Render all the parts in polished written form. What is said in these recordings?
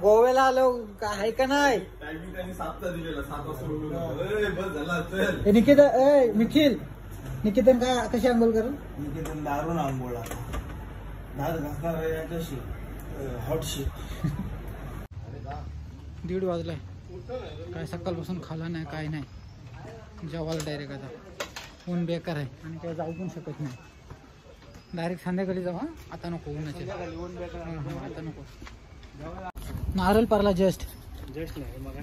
गोव्याला आलो आहे का नाही? निखिल निकेतन काय कशी आंघोळ करू? निकेतन दारून आंघोळा दात घासणार याच्याशी हॉटशी. 1:30 वाजलाय. काय सकाळपासून खाला नाही काय नाही. जेवायला डायरेक्ट आता ऊन बेकार आहे आणि काय जाऊ पण शकत नाही. डायरेक्ट संध्याकाळी जाऊ. आता नको उन्हाचे. आता नको. नारळ पारला जस्ट नाही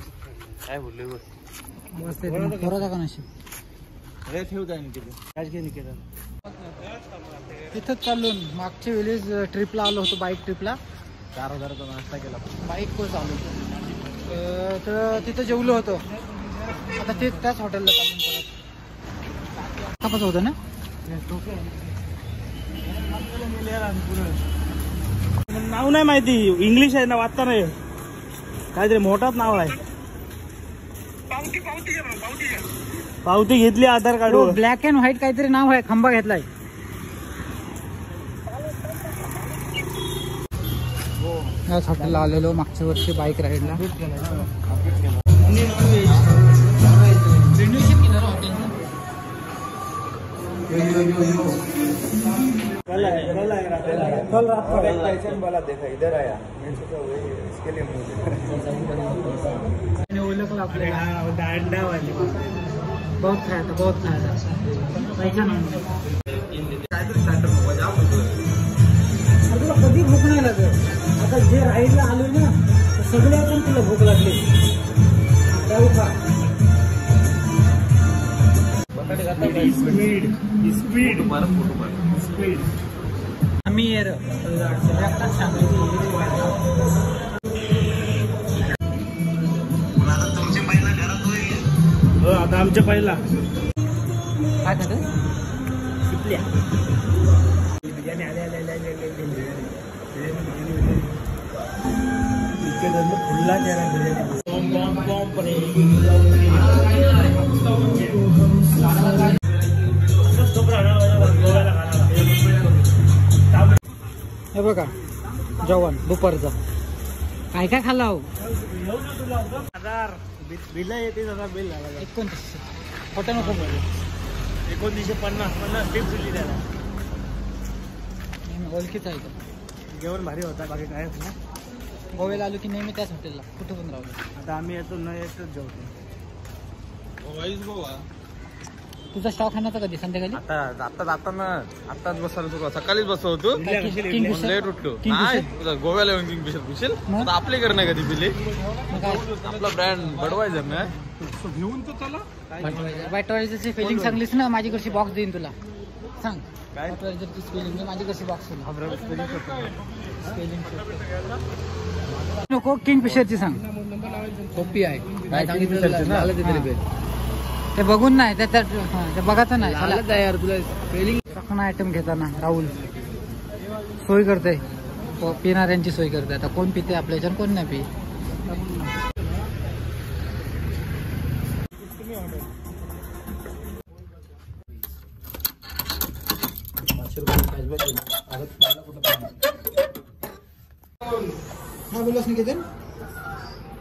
काय बोलले मस्त थोडा का नशी ठेवत आहे निकेतन. तिथंच चाललो. मागच्या वेळेस ट्रिपला आलो होतो, बाईक ट्रिपला. 4000चा नाश्ता केला बाईकवर चालू होतो. तर तिथं जेवलो होतो. आता ते त्याच हॉटेलला चालून परत तापच होतं ना. नाव नाही माहिती, इंग्लिश आहे ना, वाचता नाही. काहीतरी मोठाच नाव आहे. पावती घेतली आधार कार्ड. ब्लॅक अँड व्हाईट काहीतरी नाव आहे. खंबा घेतलाय. याच हॉटेलला आलेलो मागच्या वर्षी बाईक राईडला. कल रात को एक पेशेंट वाला देखा, इधर आया, इसके लिए बहुत खाया था, बहुत खाया था. पैसा नाही. तुला कधी भूक नाही लागत. आता जे राईडला आलो ना सगळे पण तुला भूक लागली. जाऊ का? स्पीड स्पीड आम्ही आता आमच्या पहिला काय झालं? शिपल्या फुल्ला हे बघा जेवण दुपारचं. काय काय खाल्ला हो? बिल येते दादा. बिल झाला 2900. खोटं नको बोलू. 1950 टिप्स दिली त्याला. ओळखीच आहे का? जेवण भारी होता, बाकी काय ना. गोव्याला आलो की नेहमी त्याच हॉटेलला कुठं पण राहू. आता आम्ही येतो न येतच जेवतो. तुझा स्टॉक खाण्याचा कधी? संध्याकाळी. आता जाताना आताच बसायला सुरू. सकाळीच बसलो होतो, किंगफिशर. लेट उठलो. नाही गोव्याला येऊन किंगफिशर पिशील. आता आपली कर नाही कधी पिली. आपला ब्रँड बडवायझर ना घेऊन तो त्याला. बडवायझरची फिलिंग सांगलीस ना, माझीकडची बॉक्स देईन तुला. सांग बडवायझरची स्पेलिंग माझीकडची बॉक्स नको. किंगफिशरची सांग. सोपी आहे. काय सांगितलं ते बघून नाही ते बघायचं नाही. यार तुला स्पेलिंग आयटम घेताना राहुल सोय करते. पिणाऱ्यांची सोय करते. आता कोण पिते आपल्या ह्याच्यावर, कोण नाही पी. हा बोलस निकेतन.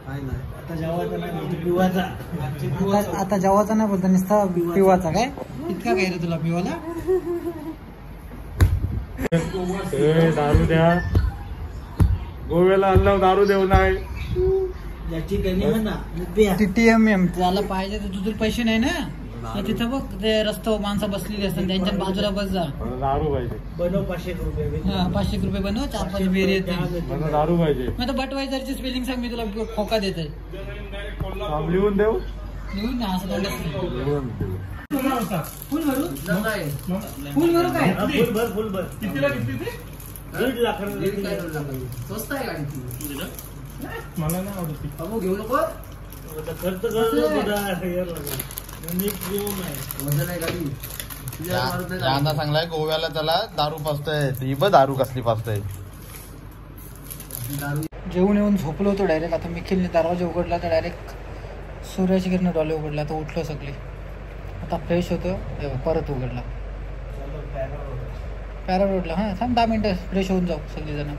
आता जेवायचा नाही, पिवायचा. आता जेवायचा नाही बोलता, नुसता पिवाचा. काय इतका काय रे तुला पिवाला? दारू द्या. गोव्याला आणलं दारू देऊ नाही. TTMM त्याला पाहिजे तर तुझे पैसे नाही ना. तिथं बघ ते रस्त्यावर माणसं बसलेली असतात, त्यांच्या बाजूला बस जा. दारू पाहिजे. बनव 500 रुपये. हा 500 रुपये बनव. 4-5 बेरी येते. दारू पाहिजे. मग बटवायझरची स्पेलिंग सांग, मी तुला खोका देते. लिहून देऊ. लिहून ना असं फुल भरू. फुल भरू काय? फुल भर. कितीला घेतली ती? 1.5 लाख. स्वस्त आहे गाडी. मला नाही आवडत. बाबू घेऊ नको. खर्च कर. यांना सांगलाय गोव्याला त्याला दारू पाजतोय. ती बघ दारू कसली पाजतोय. जेवून येऊन झोपलो होतो डायरेक्ट. आता निखिलने दरवाजा उघडला तर डायरेक्ट सूर्याची किरण डोळे उघडला. तर उठलो सगळे. आता फ्रेश होतो, परत उघडला. पॅरा रोडला. हां थांब 10 मिनिटं फ्रेश होऊन जाऊ सगळेजण.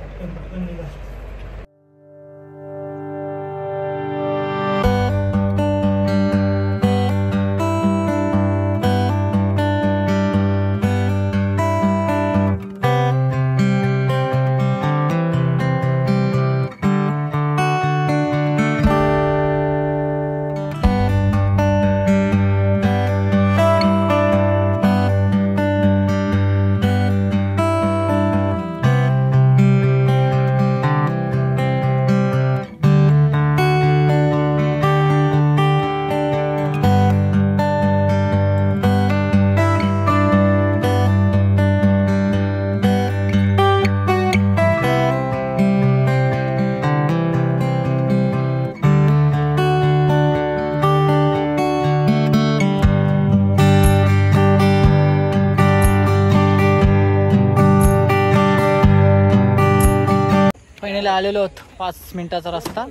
आलेलो आहोत. 5 मिनिटाचा रस्ता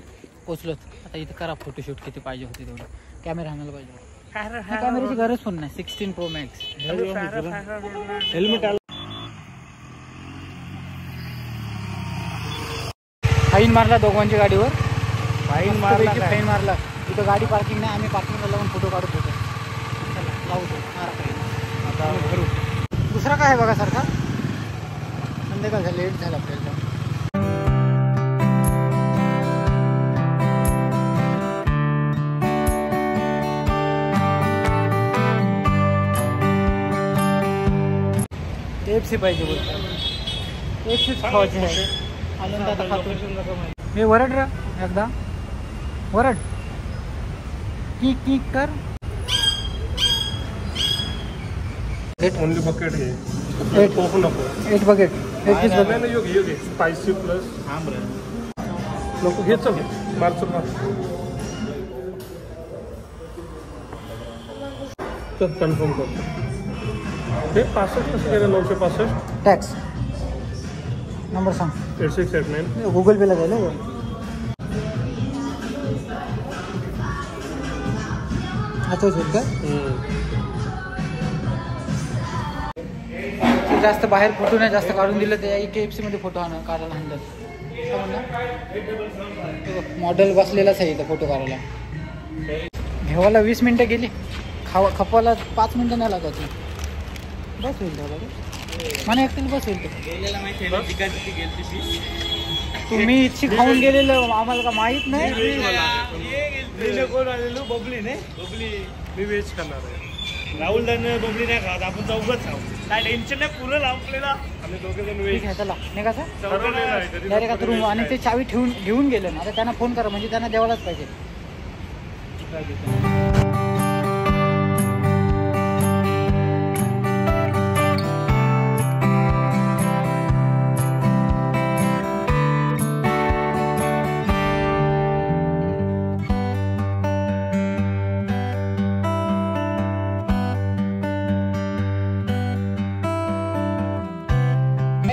पोचलोत. आता इथे करा फोटोशूट किती पाहिजे होते तेवढं. कॅमेरा आणायला पाहिजे. कॅमेऱ्याची गरज पण नाही. 16 Pro Max. हेल्मेट फाईन मारला दोघांच्या गाडीवर. फाईन मारला. इथं गाडी पार्किंग नाही. आम्ही पार्किंगला लावून फोटो काढत होतो. आता करू. दुसरा काय आहे बघा सारखा. संध्याकाळ झालं, लेट झालं आपल्याला. KFC पाहिजे बोलतो. KFCच खावायचे आहे. आनंद आता खातो. हे वरड रे एकदा. वरड किक किक कर. ओनली बकेट है. 8 बकेट. 8 piece bucket. नाही योग्य स्पाइसी प्लस लोक घेत मारचो तर कन्फर्म करतो. हे 65 कसं केलं. 965 टॅक्स नंबर सांग. 8689 गुगल पेला जाईल. आताच होईल का. जास्त बाहेर फोटो नाही जास्त काढून दिलं. ते KFC मध्ये फोटो काढायला आणलं. मॉडेल बसलेलाच आहे इथं फोटो काढायला. घेवायला 20 मिनिटं गेली. खपायला 5 मिनिटं नाही लागत. बस होईल दादा. मला एकट्याला बस होईल. तुम्ही इतकी खाऊन गेलेलं आम्हाला का माहित नाही. बबली नाही. मी व्हेज खाणार आहे. राहुल दाने बबली नाही खात. आपण चौघच खाऊ. काय टेन्शन नाही. पुरं लावलेला आम्ही दोघे जण व्हेज. ठीक आहे चला निघायचं डायरेक्ट आता रूम. आणि ते चावी घेऊन गेलं ना. आता त्यांना फोन करा म्हणजे त्यांना द्यावालाच पाहिजे.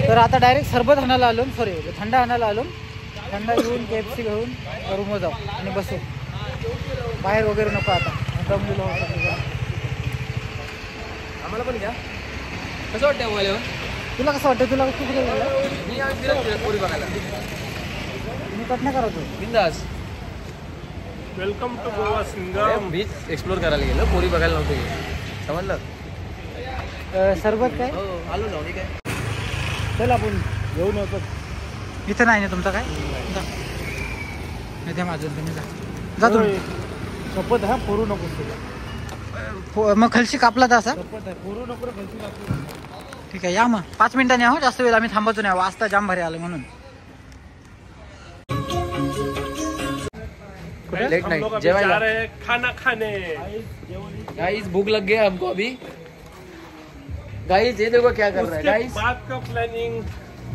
तर आता डायरेक्ट सरबत आणायला आलो. सॉरी थंड आणायला आलो. थंड घेऊन KFC घेऊन रूमवर जाऊ आणि बसू. बाहेर वगैरे नको आता. दमलेलो आम्हाला पण घ्या. कसं वाटतं मोबाईल. तुला कसं वाटतं. तुला कसं पोरी बघायला. मी कट नाही करतो. बिंदास. Welcome to Goa Singham. Beach explore करायला गेलं. पोरी बघायला नव्हतं. समजलं. सरबत काय. आलो जाऊ. काय चल आपण घेऊन येतो. इथं नाही ना तुमचं काय. इथे माझं तुम्ही जा तुम्ही. शपथ हा पोरू नको. मग खलशी कापला तर असा. शपथ आहे पोरू नको. खलशी कापू. ठीक आहे या मग 5 मिनिटांनी आहो. जास्त वेळ आम्ही थांबतो नाही. वाजता जाम भारी आलं म्हणून. लेट नाइट जेवायला. खाना खाने. गाइस भूख लग गया हमको अभी. गाइस ये देखो क्या कर रहा है. गाइस बाद का प्लानिंग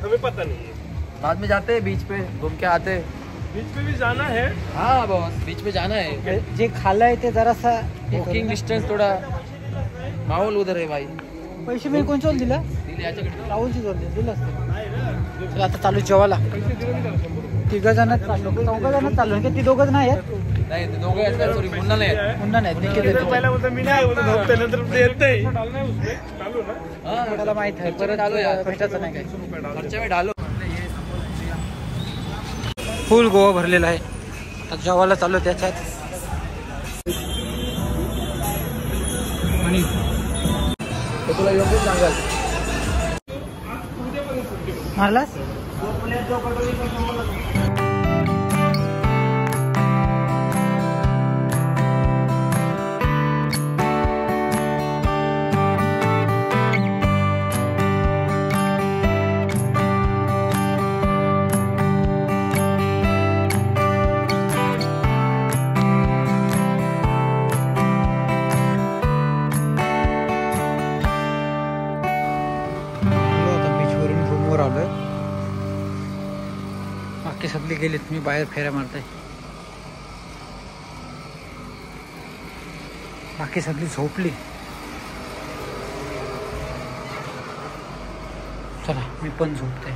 हमें पता नहीं है. बाद में जाते हैं बीच पे. घूम के आते हैं. बीच पे भी जाना है. हाँ बॉस बीच पे जाना है. जे खाल्लंय ते जरासा वॉकिंग डिस्टन्स थोड़ा. माहौल उधर है भाई. पैसे मी कोण चोल दिला. राहुलची चोल दिलं असतं. आता चालू जेवायला. 3 जण चाललो. 4 जण चाललो. की ती 2 नाही आहेत. नाही ते दोघे आहेत सॉरी मुन्ना नाही आहेत. पुन्हा नाही निखिल तर येतो. पहिला बोलतो मी नाही बोलतो झोपते नंतर ते येत नाही चालू ना मला माहित आहे परत चालू आहे. भेटायचं नाही काय. खर्चा वेळ ढालो फुल गोवा भरलेला आहे. आता जेवायला चालू त्याच्यात. आणि तुला योग्य सांगाल मारलास आलोय. बाकी सगळे गेलेत. मी बाहेर फेऱ्या मारताय. बाकी सगळी झोपली. चला मी पण झोपतोय.